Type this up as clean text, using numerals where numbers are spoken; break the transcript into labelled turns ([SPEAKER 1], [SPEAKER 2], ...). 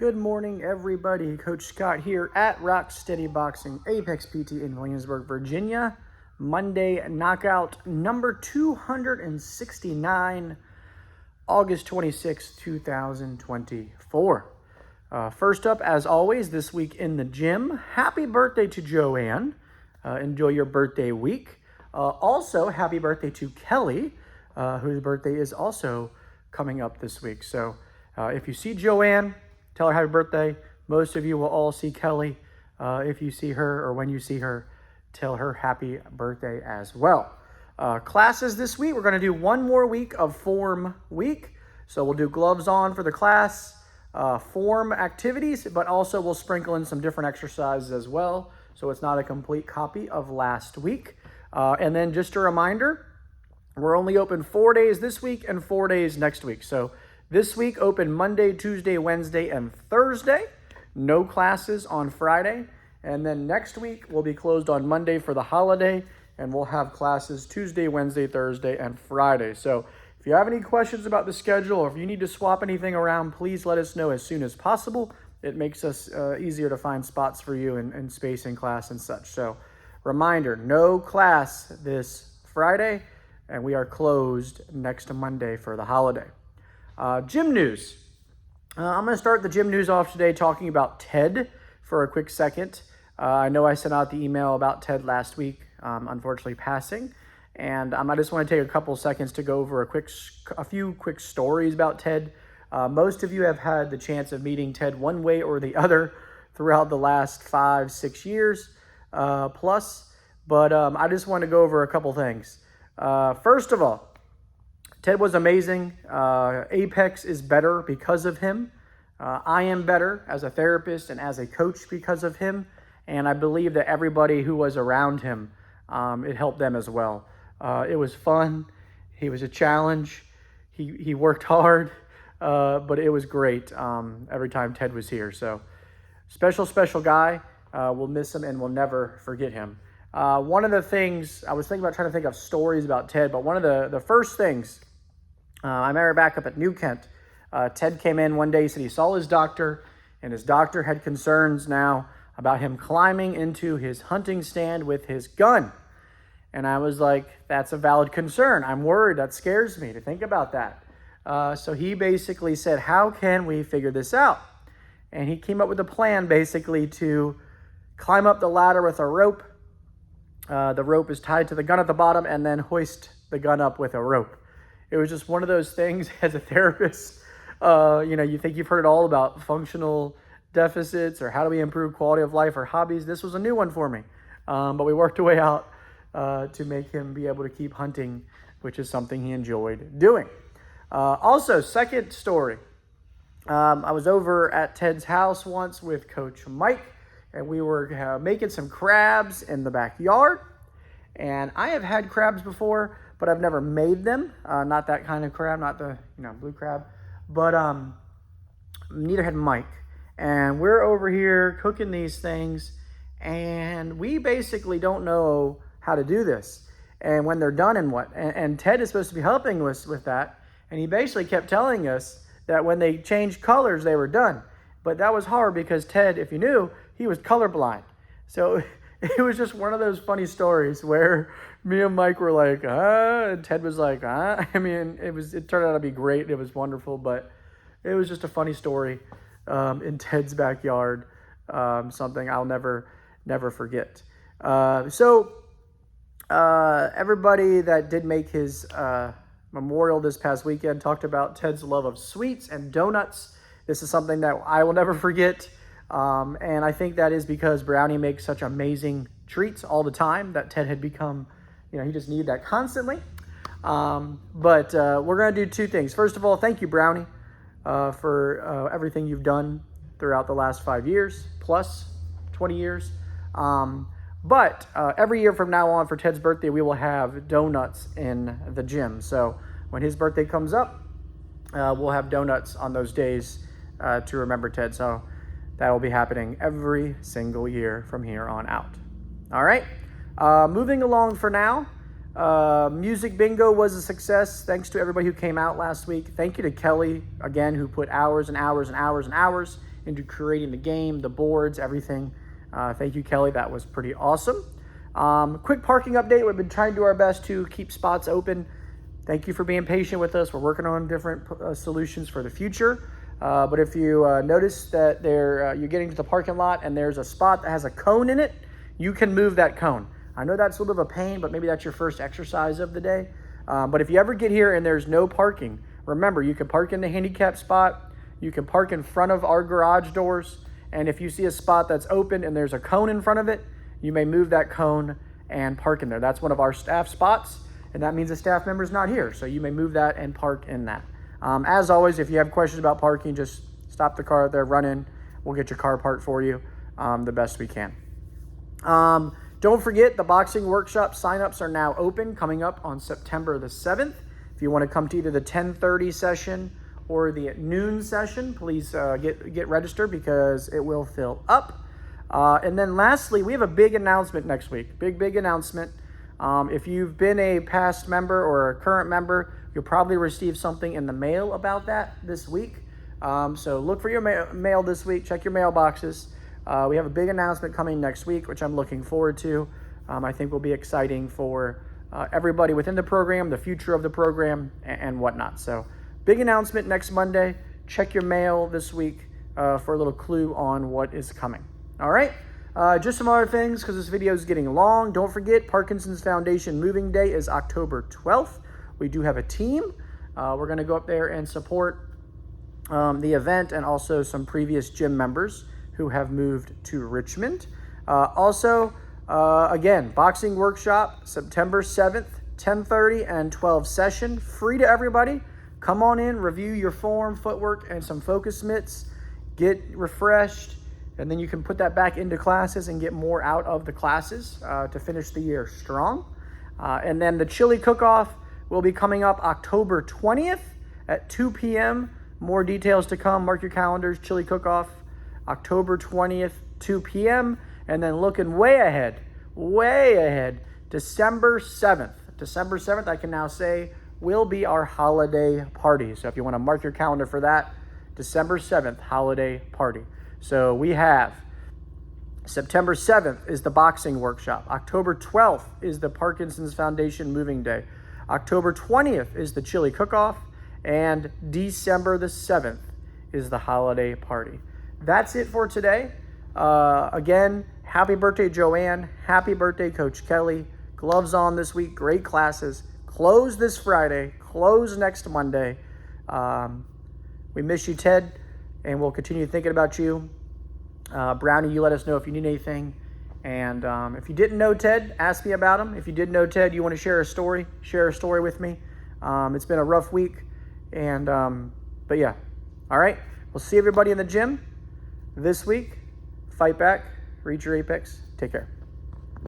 [SPEAKER 1] Good morning, everybody. Coach Scott here at Rocksteady Boxing, Apex PT in Williamsburg, Virginia. Monday knockout number 269, August 26, 2024. First up, as always, this week in the gym, happy birthday to Joanne. Enjoy your birthday week. Also, happy birthday to Kelly, whose birthday is also coming up this week. So if you see Joanne, tell her happy birthday. Most of you will all see Kelly. If you see her or when you see her, tell her happy birthday as well. Classes this week, we're going to do one more week of form week. So we'll do gloves on for the class, form activities, but also we'll sprinkle in some different exercises as well. So it's not a complete copy of last week. And then just a reminder, we're only open 4 days this week and 4 days next week. So this week open Monday, Tuesday, Wednesday, and Thursday. No classes on Friday. And then next week we'll be closed on Monday for the holiday, and we'll have classes Tuesday, Wednesday, Thursday, and Friday. So if you have any questions about the schedule or if you need to swap anything around, please let us know as soon as possible. It makes us easier to find spots for you and space in class and such. So reminder, no class this Friday, and we are closed next Monday for the holiday. Gym news. I'm going to start the gym news off today talking about Ted for a quick second. I know I sent out the email about Ted last week, unfortunately passing. And I just want to take a couple seconds to go over a few quick stories about Ted. Most of you have had the chance of meeting Ted one way or the other throughout the last 5-6 years plus. But I just want to go over a couple things. First of all, Ted was amazing. Apex is better because of him. I am better as a therapist and as a coach because of him. And I believe that everybody who was around him, it helped them as well. It was fun. He was a challenge. He worked hard, but it was great every time Ted was here. So special guy. We'll miss him and we'll never forget him. One of the things, I was trying to think of stories about Ted, but one of the first things, I remember back up at New Kent, Ted came in one day, he said he saw his doctor, and his doctor had concerns now about him climbing into his hunting stand with his gun. And I was like, that's a valid concern. I'm worried. That scares me to think about that. So he basically said, how can we figure this out? And he came up with a plan basically to climb up the ladder with a rope. The rope is tied to the gun at the bottom, and then hoist the gun up with a rope. It was just one of those things as a therapist, you think you've heard it all about functional deficits or how do we improve quality of life or hobbies. This was a new one for me, but we worked a way out to make him be able to keep hunting, which is something he enjoyed doing. Also, second story, I was over at Ted's house once with Coach Mike, and we were making some crabs in the backyard. And I have had crabs before, but I've never made them. Not that kind of crab, not the blue crab. But neither had Mike. And we're over here cooking these things, and we basically don't know how to do this and when they're done and what. And Ted is supposed to be helping us with that. And he basically kept telling us that when they changed colors, they were done. But that was hard because Ted, if you knew, he was colorblind. So it was just one of those funny stories where me and Mike were like, and Ted was like, I mean, it turned out to be great. It was wonderful, but it was just a funny story in Ted's backyard, something I'll never forget. Everybody that did make his memorial this past weekend talked about Ted's love of sweets and donuts. This is something that I will never forget. And I think that is because Brownie makes such amazing treats all the time that Ted had become, he just needed that constantly. But we're going to do two things. First of all, thank you, Brownie, for everything you've done throughout the last 5 years, plus 20 years. But every year from now on for Ted's birthday, we will have donuts in the gym. So when his birthday comes up, we'll have donuts on those days to remember Ted. So that will be happening every single year from here on out. All right. Moving along for now, Music bingo was a success. Thanks to everybody who came out last week. Thank you to Kelly, again, who put hours and hours and hours and hours into creating the game, the boards, everything. Thank you, Kelly. That was pretty awesome. Quick parking update. We've been trying to do our best to keep spots open. Thank you for being patient with us. We're working on different solutions for the future. But if you notice that you're getting to the parking lot and there's a spot that has a cone in it, you can move that cone. I know that's a little bit of a pain, but maybe that's your first exercise of the day. But if you ever get here and there's no parking, remember, you can park in the handicap spot. You can park in front of our garage doors. And if you see a spot that's open and there's a cone in front of it, you may move that cone and park in there. That's one of our staff spots, and that means a staff member's not here. So you may move that and park in that. As always, if you have questions about parking, just stop the car there, run in. We'll get your car parked for you the best we can. Don't forget, the boxing workshop signups are now open, coming up on September the 7th. If you want to come to either the 10:30 session or the noon session, please get registered because it will fill up. And then lastly, we have a big announcement next week. Big announcement. If you've been a past member or a current member, you'll probably receive something in the mail about that this week. So look for your mail this week. Check your mailboxes. We have a big announcement coming next week, which I'm looking forward to. I think will be exciting for everybody within the program, the future of the program, and whatnot. So big announcement next Monday. Check your mail this week for a little clue on what is coming. All right. Just some other things because this video is getting long. Don't forget, Parkinson's Foundation Moving Day is October 12th. We do have a team. We're going to go up there and support the event and also some previous gym members who have moved to Richmond. Again, boxing workshop, September 7th, 10:30 and 12 session, free to everybody. Come on in, review your form, footwork, and some focus mitts. Get refreshed, and then you can put that back into classes and get more out of the classes to finish the year strong. And then the chili cook-off will be coming up October 20th at 2 p.m. More details to come. Mark your calendars, chili cook-off. October 20th, 2 p.m. And then looking way ahead, December 7th. December 7th, I can now say, will be our holiday party. So if you want to mark your calendar for that, December 7th, holiday party. So we have September 7th is the boxing workshop. October 12th is the Parkinson's Foundation Moving Day. October 20th is the chili cook-off. And December the 7th is the holiday party. That's it for today. Again, happy birthday, Joanne. Happy birthday, Coach Kelly. Gloves on this week. Great classes. Close this Friday. Close next Monday. We miss you, Ted, and we'll continue thinking about you. Brownie, you let us know if you need anything. And if you didn't know Ted, ask me about him. If you did know Ted, you want to share a story with me. It's been a rough week. But yeah. All right. We'll see everybody in the gym this week. Fight back, reach your apex. Take care.